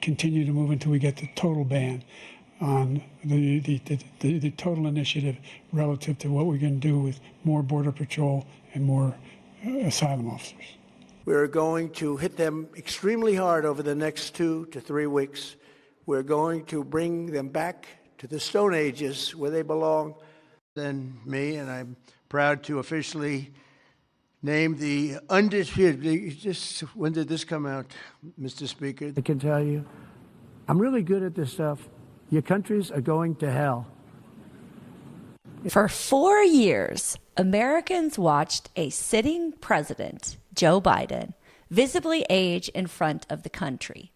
continue to move until we get the total ban on the total initiative relative to what we're going to do with more Border Patrol and more asylum officers. We're going to hit them extremely hard over the next 2 to 3 weeks. We're going to bring them back to the Stone Ages where they belong. Than me, and I'm proud to officially name the undisputed. When did this come out, Mr. Speaker? I can tell you, I'm really good at this stuff. Your countries are going to hell. For 4 years, Americans watched a sitting president, Joe Biden, visibly age in front of the country.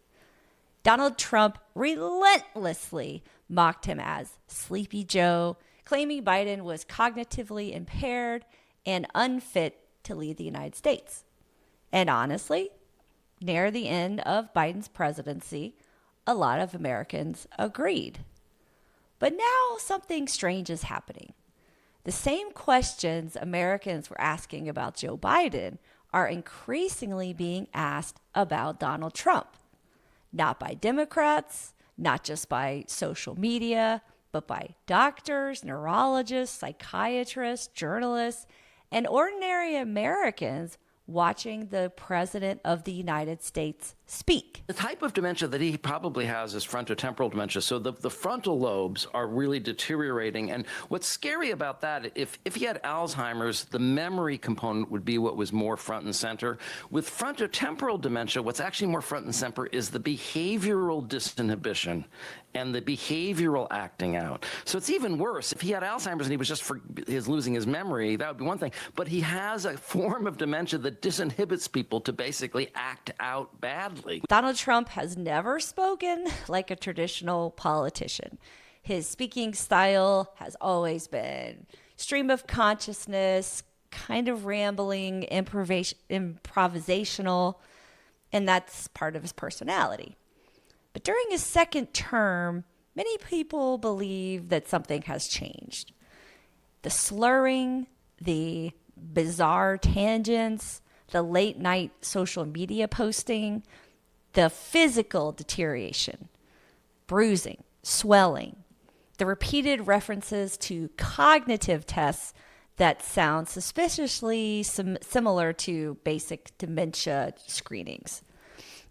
Donald Trump relentlessly mocked him as Sleepy Joe, claiming Biden was cognitively impaired and unfit to lead the United States. And honestly, near the end of Biden's presidency, a lot of Americans agreed. But now something strange is happening. The same questions Americans were asking about Joe Biden are increasingly being asked about Donald Trump. Not by Democrats, not just by social media, but by doctors, neurologists, psychiatrists, journalists, and ordinary Americans watching the President of the United States speak. The type of dementia that he probably has is frontotemporal dementia. So the frontal lobes are really deteriorating. And what's scary about that, if he had Alzheimer's, the memory component would be what was more front and center. With frontotemporal dementia, what's actually more front and center is the behavioral disinhibition and the behavioral acting out. So it's even worse. If he had Alzheimer's and he was just losing his memory, that would be one thing. But he has a form of dementia that disinhibits people to basically act out badly. Donald Trump has never spoken like a traditional politician. His speaking style has always been stream of consciousness, kind of rambling, improvisational, and that's part of his personality. But during his second term, many people believe that something has changed. The slurring, the bizarre tangents, the late night social media posting, the physical deterioration, bruising, swelling, the repeated references to cognitive tests that sound suspiciously similar to basic dementia screenings.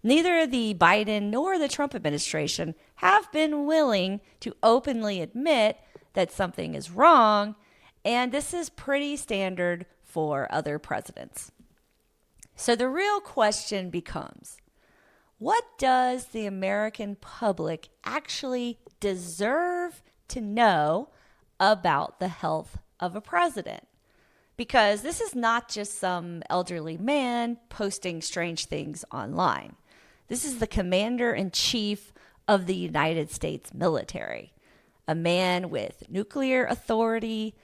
Neither the Biden nor the Trump administration have been willing to openly admit that something is wrong, and this is pretty standard for other presidents. So the real question becomes, what does the American public actually deserve to know about the health of a president? Because this is not just some elderly man posting strange things online. This is the commander-in-chief of the United States military, a man with nuclear authority,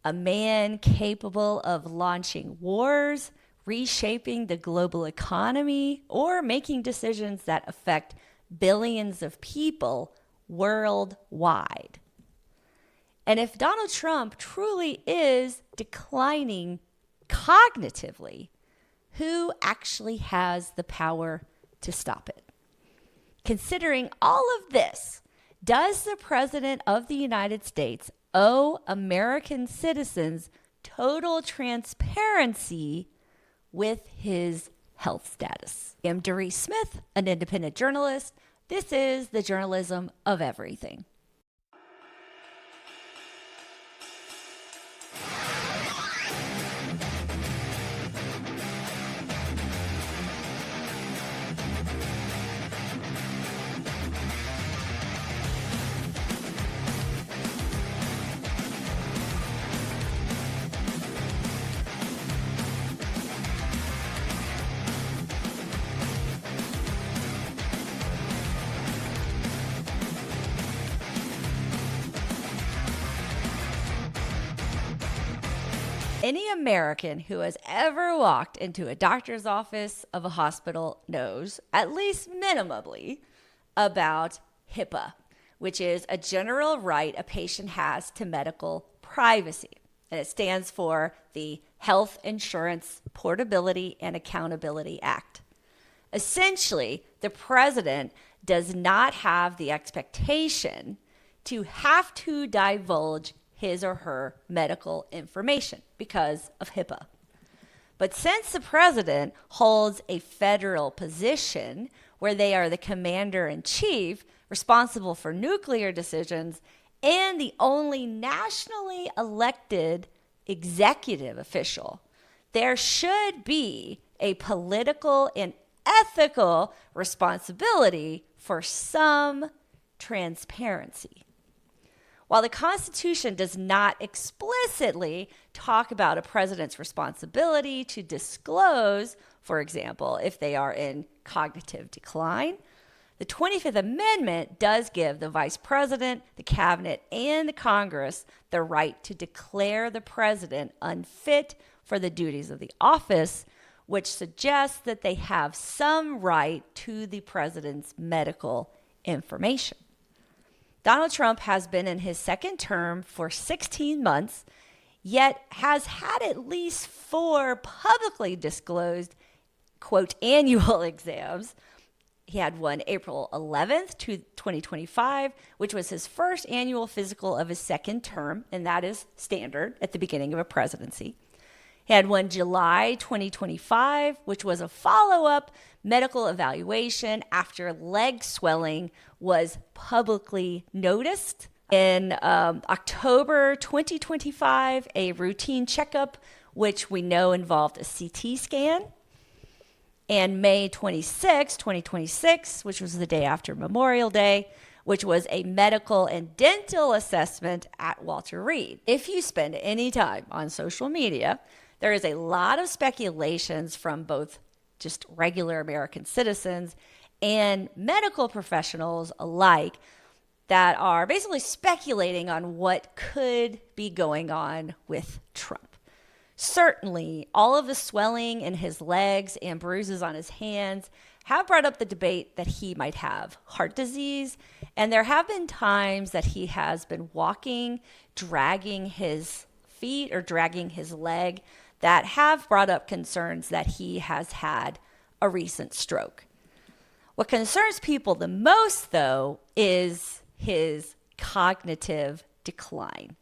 a man capable of launching wars, reshaping the global economy, or making decisions that affect billions of people worldwide. And if Donald Trump truly is declining cognitively, who actually has the power to stop it? Considering all of this, does the President of the United States owe American citizens total transparency with his health status? I'm Darisse Smith, an independent journalist. This is the journalism of everything. Any American who has ever walked into a doctor's office of a hospital knows, at least minimally, about HIPAA, which is a general right a patient has to medical privacy. And it stands for the Health Insurance Portability and Accountability Act. Essentially, the president does not have the expectation to have to divulge his or her medical information because of HIPAA. But since the president holds a federal position where they are the commander-in-chief responsible for nuclear decisions and the only nationally elected executive official, there should be a political and ethical responsibility for some transparency. While the Constitution does not explicitly talk about a president's responsibility to disclose, for example, if they are in cognitive decline, the 25th Amendment does give the vice president, the cabinet, and the Congress the right to declare the president unfit for the duties of the office, which suggests that they have some right to the president's medical information. Donald Trump has been in his second term for 16 months, yet has had at least 4 publicly disclosed, quote, annual exams. He had one April 11th, 2025, which was his first annual physical of his second term, and that is standard at the beginning of a presidency. He had one July 2025, which was a follow-up medical evaluation after leg swelling was publicly noticed. In October 2025, a routine checkup, which we know involved a CT scan. And May 26, 2026, which was the day after Memorial Day, which was a medical and dental assessment at Walter Reed. If you spend any time on social media, there is a lot of speculations from both just regular American citizens and medical professionals alike that are basically speculating on what could be going on with Trump. Certainly, all of the swelling in his legs and bruises on his hands have brought up the debate that he might have heart disease, and there have been times that he has been walking, dragging his feet or dragging his leg that have brought up concerns that he has had a recent stroke. What concerns people the most, though, is his cognitive decline.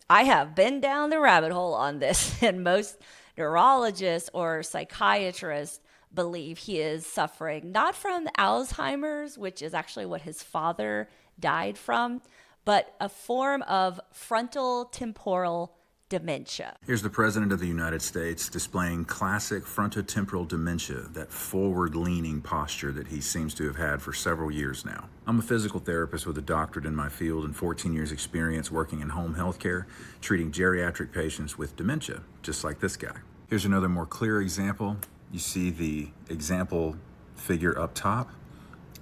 I have been down the rabbit hole on this, and most neurologists or psychiatrists believe he is suffering not from Alzheimer's, which is actually what his father died from, but a form of frontotemporal dementia. Here's the President of the United States displaying classic frontotemporal dementia, that forward-leaning posture that he seems to have had for several years now. I'm a physical therapist with a doctorate in my field and 14 years experience working in home health care, treating geriatric patients with dementia, just like this guy. Here's another more clear example. You see the example figure up top,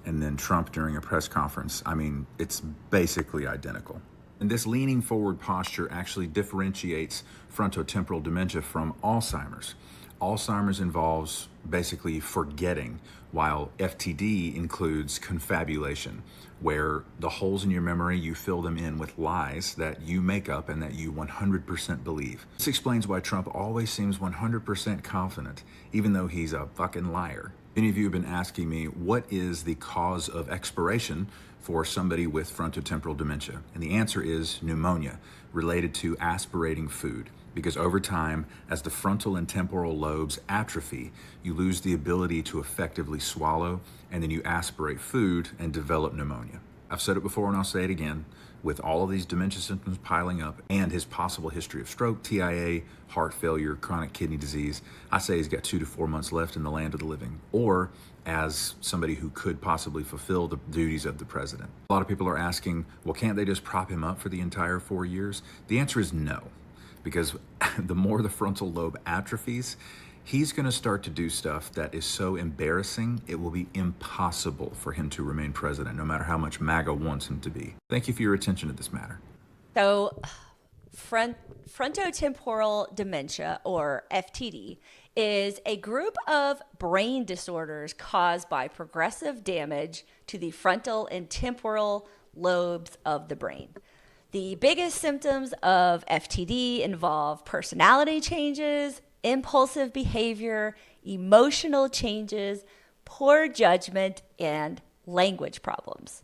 and then Trump during a press conference. I mean, it's basically identical. And this leaning forward posture actually differentiates frontotemporal dementia from Alzheimer's. Alzheimer's involves basically forgetting, while FTD includes confabulation, where the holes in your memory, you fill them in with lies that you make up and that you 100% believe. This explains why Trump always seems 100% confident, even though he's a fucking liar. Many of you have been asking me, what is the cause of expiration for somebody with frontotemporal dementia? And the answer is pneumonia, related to aspirating food. Because over time, as the frontal and temporal lobes atrophy, you lose the ability to effectively swallow, and then you aspirate food and develop pneumonia. I've said it before and I'll say it again. With all of these dementia symptoms piling up and his possible history of stroke, TIA, heart failure, chronic kidney disease, I say he's got 2 to 4 months left in the land of the living, or as somebody who could possibly fulfill the duties of the president. A lot of people are asking, well, can't they just prop him up for the entire 4 years? The answer is no, because the more the frontal lobe atrophies, he's going to start to do stuff that is so embarrassing, it will be impossible for him to remain president, no matter how much MAGA wants him to be. Thank you for your attention to this matter. So, frontotemporal dementia, or FTD, is a group of brain disorders caused by progressive damage to the frontal and temporal lobes of the brain. The biggest symptoms of FTD involve personality changes, impulsive behavior, emotional changes, poor judgment, and language problems.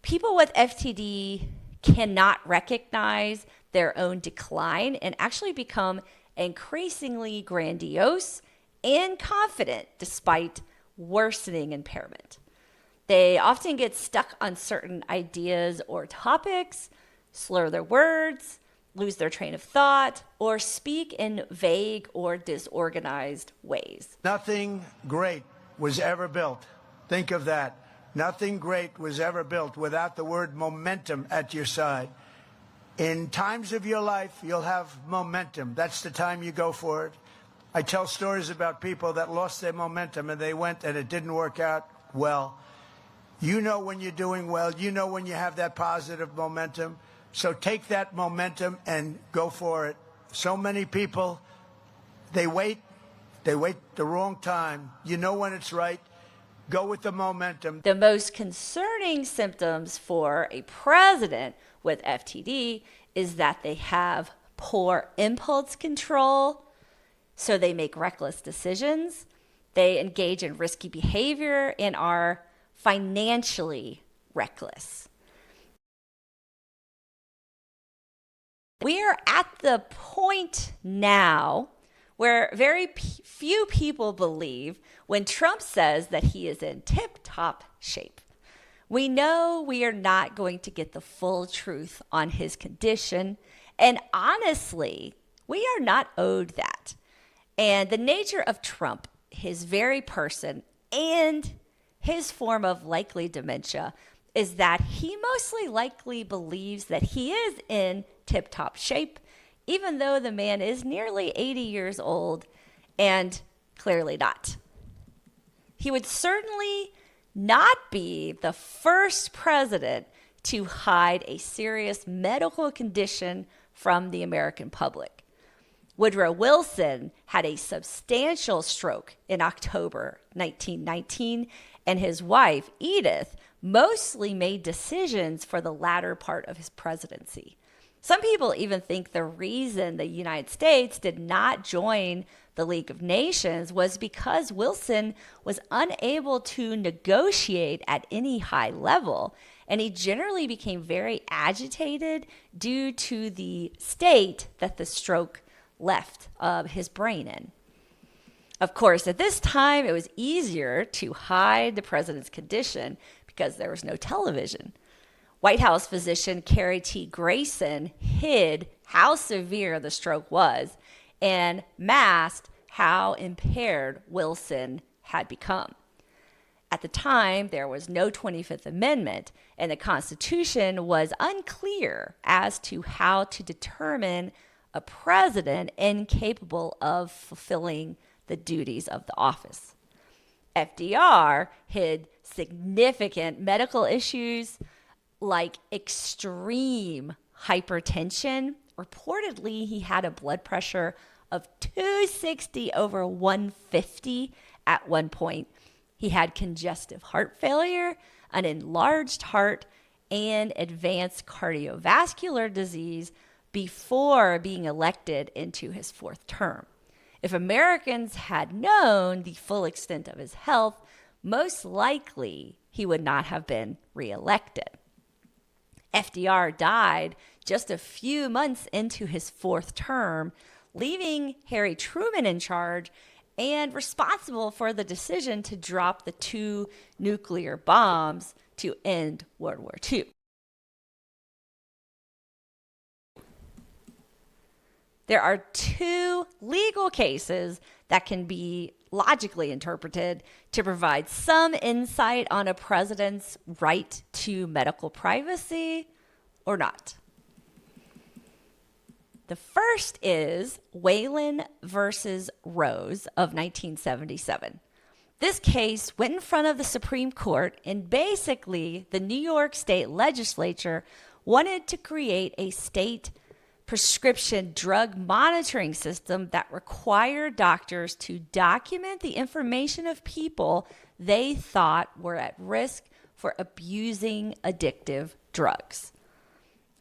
People with FTD cannot recognize their own decline and actually become increasingly grandiose and confident despite worsening impairment. They often get stuck on certain ideas or topics, slur their words, lose their train of thought, or speak in vague or disorganized ways. Nothing great was ever built. Think of that. Nothing great was ever built without the word momentum at your side. In times of your life, you'll have momentum. That's the time you go for it. I tell stories about people that lost their momentum and they went and it didn't work out well. You know when you're doing well. You know when you have that positive momentum. So take that momentum and go for it. So many people, they wait the wrong time. You know when it's right. Go with the momentum. The most concerning symptoms for a president with FTD is that they have poor impulse control, so they make reckless decisions, they engage in risky behavior, and are financially reckless. We are at the point now where very few people believe when Trump says that he is in tip-top shape. We know we are not going to get the full truth on his condition, and honestly, we are not owed that. And the nature of Trump, his very person, and his form of likely dementia is that he mostly likely believes that he is in tip-top shape, even though the man is nearly 80 years old and clearly not. He would certainly not be the first president to hide a serious medical condition from the American public. Woodrow Wilson had a substantial stroke in October 1919, and his wife, Edith, mostly made decisions for the latter part of his presidency. Some people even think the reason the United States did not join the League of Nations was because Wilson was unable to negotiate at any high level, and he generally became very agitated due to the state that the stroke left his brain in. Of course, at this time, it was easier to hide the president's condition because there was no television. White House physician Carrie T. Grayson hid how severe the stroke was and masked how impaired Wilson had become. At the time, there was no 25th Amendment, and the Constitution was unclear as to how to determine a president incapable of fulfilling the duties of the office. FDR hid significant medical issues like extreme hypertension. Reportedly, he had a blood pressure of 260 over 150 at one point. He had congestive heart failure, an enlarged heart, and advanced cardiovascular disease before being elected into his fourth term. If Americans had known the full extent of his health, most likely he would not have been reelected. FDR died just a few months into his fourth term, leaving Harry Truman in charge and responsible for the decision to drop the 2 nuclear bombs to end World War II. There are 2 legal cases that can be logically interpreted to provide some insight on a president's right to medical privacy or not. The first is Whelan versus Rose of 1977. This case went in front of the Supreme Court, and basically the New York State Legislature wanted to create a state prescription drug monitoring system that required doctors to document the information of people they thought were at risk for abusing addictive drugs.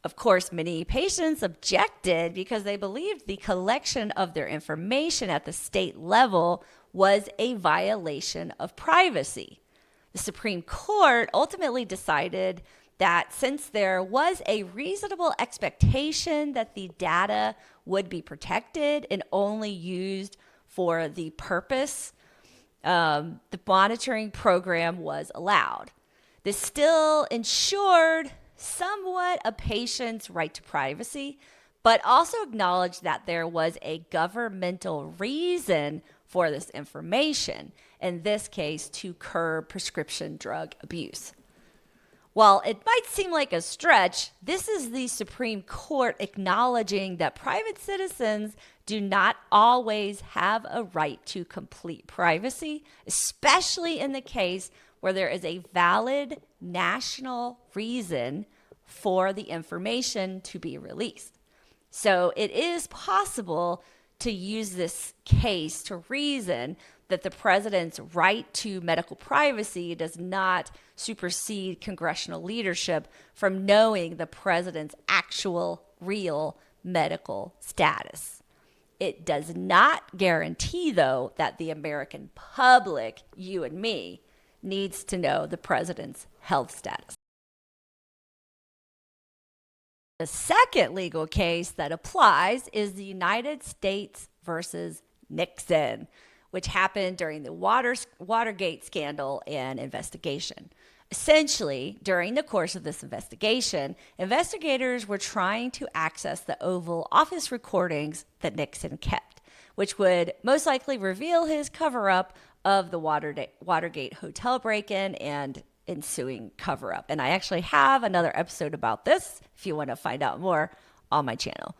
Of course, many patients objected because they believed the collection of their information at the state level was a violation of privacy. The Supreme Court ultimately decided that since there was a reasonable expectation that the data would be protected and only used for the purpose, the monitoring program was allowed. This still ensured somewhat a patient's right to privacy, but also acknowledged that there was a governmental reason for this information, in this case, to curb prescription drug abuse. While it might seem like a stretch, this is the Supreme Court acknowledging that private citizens do not always have a right to complete privacy, especially in the case where there is a valid national reason for the information to be released. So it is possible to use this case to reason that the president's right to medical privacy does not supersede congressional leadership from knowing the president's actual real medical status. It does not guarantee, though, that the American public, you and me, needs to know the president's health status. The second legal case that applies is the United States versus Nixon, which happened during the Watergate scandal and investigation. Essentially, during the course of this investigation, investigators were trying to access the Oval Office recordings that Nixon kept, which would most likely reveal his cover-up of the Watergate hotel break-in and ensuing cover-up. And I actually have another episode about this if you want to find out more on my channel.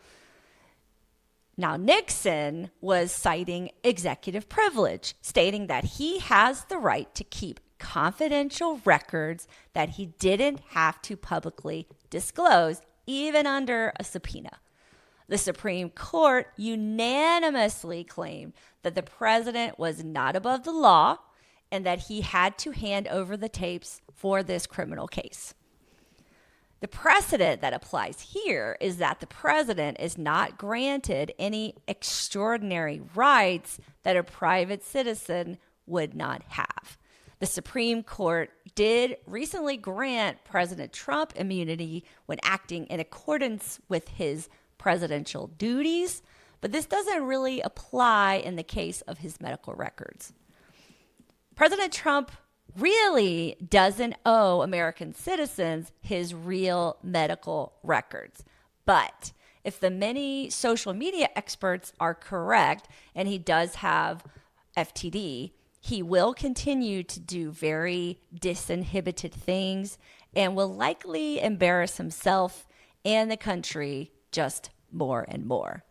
Now, Nixon was citing executive privilege, stating that he has the right to keep confidential records that he didn't have to publicly disclose, even under a subpoena. The Supreme Court unanimously claimed that the president was not above the law and that he had to hand over the tapes for this criminal case. The precedent that applies here is that the president is not granted any extraordinary rights that a private citizen would not have. The Supreme Court did recently grant President Trump immunity when acting in accordance with his presidential duties, but this doesn't really apply in the case of his medical records. President Trump really doesn't owe American citizens his real medical records. But if the many social media experts are correct and he does have FTD, he will continue to do very disinhibited things and will likely embarrass himself and the country just more and more.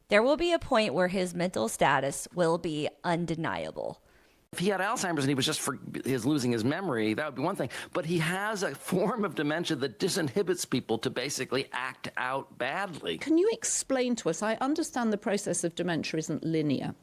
There will be a point where his mental status will be undeniable. If he had Alzheimer's and he was just losing his memory, that would be one thing. But he has a form of dementia that disinhibits people to basically act out badly. Can you explain to us, I understand the process of dementia isn't linear,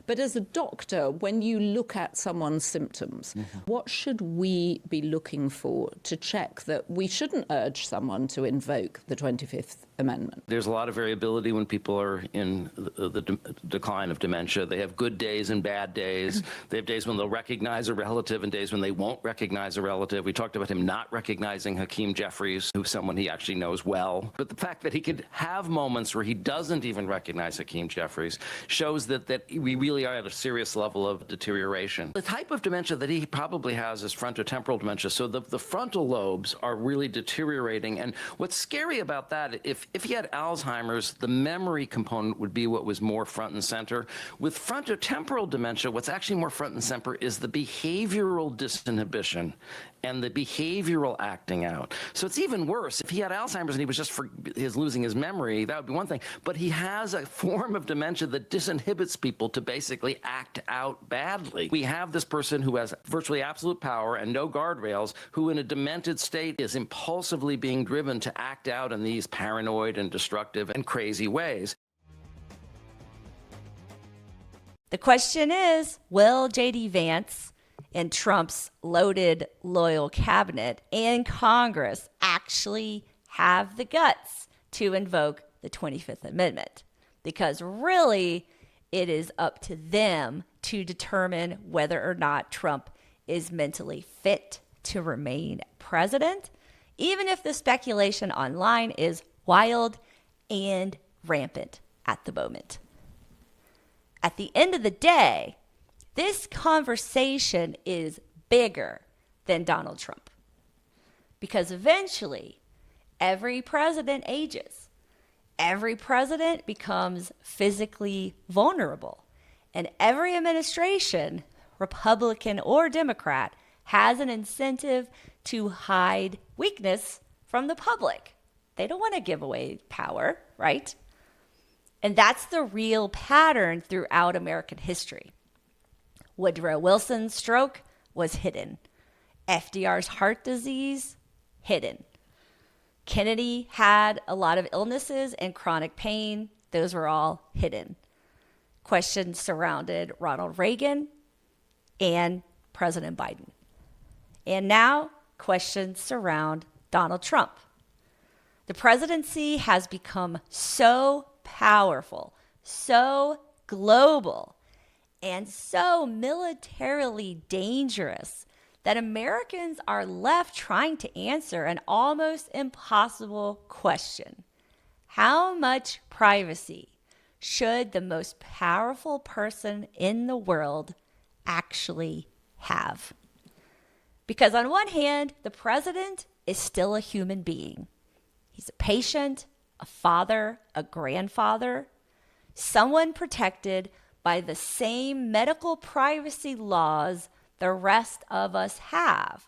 but as a doctor, when you look at someone's symptoms, what should we be looking for to check that we shouldn't urge someone to invoke the 25th Amendment? There's a lot of variability when people are in the decline of dementia. They have good days and bad days. They have days when they'll recognize a relative and days when they won't recognize a relative. We talked about him not recognizing Hakeem Jeffries, who's someone he actually knows well. But the fact that he could have moments where he doesn't even recognize Hakeem Jeffries shows that we really are at a serious level of deterioration. The type of dementia that he probably has is frontotemporal dementia. So the frontal lobes are really deteriorating. And what's scary about that, if he had Alzheimer's, the memory component would be what was more front and center. With frontotemporal dementia, what's actually more front and center is the behavioral disinhibition and the behavioral acting out. So it's even worse. If he had Alzheimer's and he was just losing his memory, that would be one thing. But he has a form of dementia that disinhibits people to basically act out badly. We have this person who has virtually absolute power and no guardrails, who in a demented state is impulsively being driven to act out in these paranoid and destructive and crazy ways. The question is, will J.D. Vance and Trump's loaded, loyal cabinet and Congress actually have the guts to invoke the 25th Amendment? Because really, it is up to them to determine whether or not Trump is mentally fit to remain president, even if the speculation online is wild and rampant at the moment. At the end of the day, this conversation is bigger than Donald Trump, because eventually every president ages. Every president becomes physically vulnerable, and every administration, Republican or Democrat, has an incentive to hide weakness from the public. They don't want to give away power, right? And that's the real pattern throughout American history. Woodrow Wilson's stroke was hidden. FDR's heart disease, hidden. Kennedy had a lot of illnesses and chronic pain. Those were all hidden. Questions surrounded Ronald Reagan and President Biden. And now questions surround Donald Trump. The presidency has become so powerful, so global, and so militarily dangerous that Americans are left trying to answer an almost impossible question. How much privacy should the most powerful person in the world actually have? Because on one hand, the president is still a human being. He's a patient, a father, a grandfather, someone protected by the same medical privacy laws the rest of us have.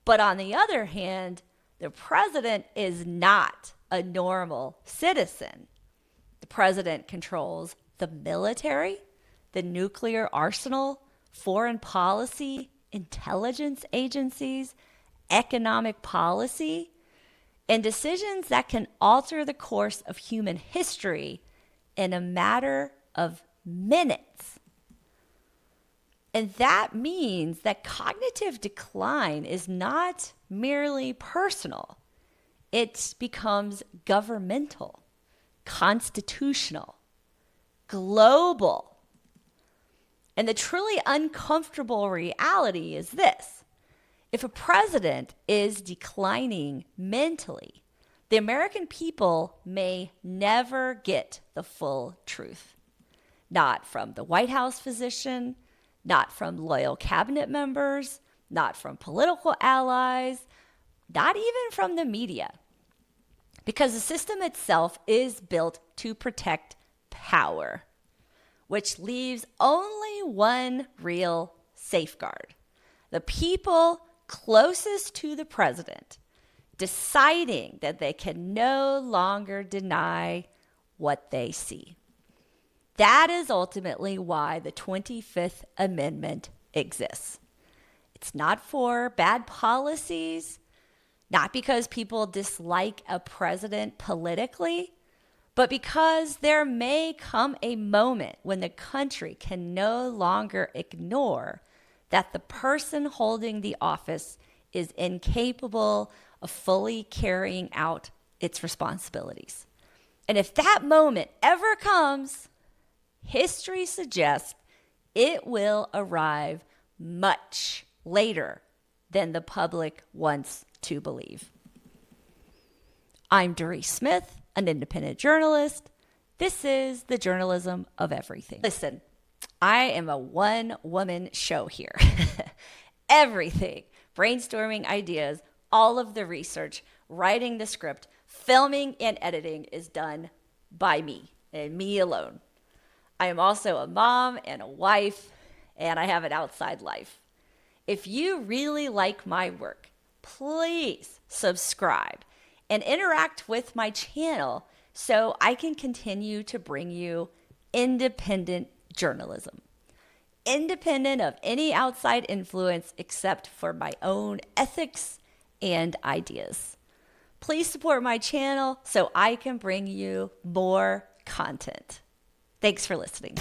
But on the other hand, the president is not a normal citizen. The president controls the military, the nuclear arsenal, foreign policy, intelligence agencies, economic policy, and decisions that can alter the course of human history in a matter of minutes. And that means that cognitive decline is not merely personal. It becomes governmental, constitutional, global. And the truly uncomfortable reality is this. If a president is declining mentally, the American people may never get the full truth. Not from the White House physician, not from loyal cabinet members, not from political allies, not even from the media. Because the system itself is built to protect power, which leaves only one real safeguard. The people closest to the president deciding that they can no longer deny what they see. That is ultimately why the 25th Amendment exists. It's not for bad policies, not because people dislike a president politically, but because there may come a moment when the country can no longer ignore that the person holding the office is incapable of fully carrying out its responsibilities. And if that moment ever comes, history suggests it will arrive much later than the public wants to believe. I'm Darisse Smith, an independent journalist. This is the journalism of everything. Listen, I am a one-woman show here. Everything, brainstorming ideas, all of the research, writing the script, filming and editing is done by me and me alone. I am also a mom and a wife, and I have an outside life. If you really like my work, please subscribe and interact with my channel so I can continue to bring you independent journalism. Independent of any outside influence except for my own ethics and ideas. Please support my channel so I can bring you more content. Thanks for listening.